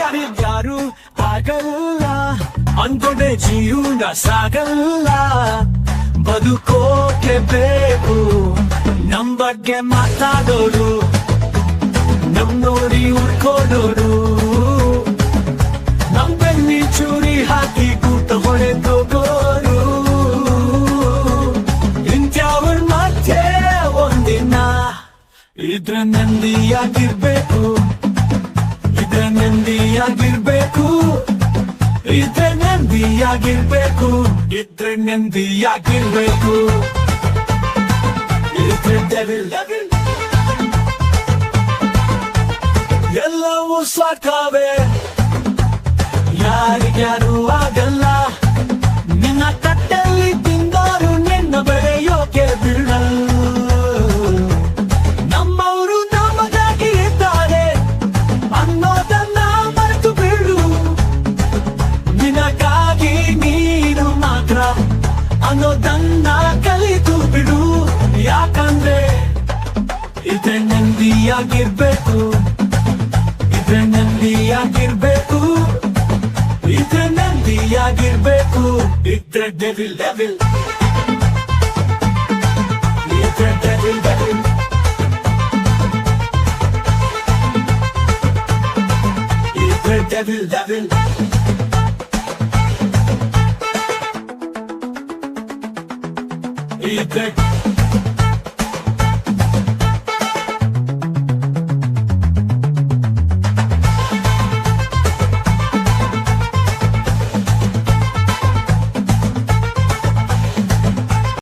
ಯಾರು ಆಗಲ್ಲ ಅಂದ್ಕೊಂಡೆ ಜೀವನ ಸಾಗಲ್ಲ. ಬದುಕೋಕೆ ಬೇಕು ನಮ್ ಬಗ್ಗೆ ಮಾತಾಡೋರು, ನಮ್ ನೋಡಿ ಉಳ್ಕೋಡೋರು, ನಮ್ ಬೆನ್ನಿ ಚೂರಿ ಹಾಕಿ ಕೂತ ಹೊಡೆದೋಗೋರು. ಇಂಥವ್ರ ಮಧ್ಯೆ ಒಂದಿನ ಇದ್ರ ನೆಮ್ಮದಿಯಾಗಿರ್ಬೇಕು, ಇದ್ರ ನೆಮ್ಮದಿಯಾಗಿರ್ಬೇಕು, ಇದ್ರ ನೆಮ್ಮದಿಯಾಗಿರ್ಬೇಕು, ಇದ್ರ ನೆಮ್ಮದಿಯಾಗಿರ್ಬೇಕು. ಇದ್ರ ಡೆವಿಲ್ ಎಲ್ಲವೂ ಸಾಕಾವೆ ಯಾರಿಗ್ಯಾರು ಆಗಲ್ಲ. ನಿನ್ನ ತಟ್ಟಲ್ಲಿ ತಿಂದವರು ನಿನ್ನ ಬೆಳೆಯೋಕೆ ಬಿಡಲ್ಲ. ನಮ್ಮವರು ನಮಗಾಗಿ ಇದ್ದಾರೆ ಅನ್ನೋದನ್ನ ಮರೆತು ಬಿಡು. ನಿನಗಾಗಿ ನೀನು ಮಾತ್ರ ಅನ್ನೋದನ್ನ ಕಲಿತು ಬಿಡು. ಯಾಕಂದ್ರೆ ಇದ್ರೆ ನೆಮ್ಮದಿಯಾಗಿರ್ಬೇಕು, ಇದ್ರೆ ನೆಮ್ಮದಿಯಾಗಿರ್ಬೇಕು, ಇದ್ರೆ ನೆಮ್ಮದಿಯಾಗಿರ್ಬೇಕು. ಇದ್ರೆ ಡೆವಿಲ್ ಡೆವಿಲ್, ಇದ್ರೆ ಡೆವಿಲ್ ಡೆವಿಲ್, ಇದ್ರೆ ಡೆವಿಲ್ ಡೆವಿಲ್. ಇದ್ರೆ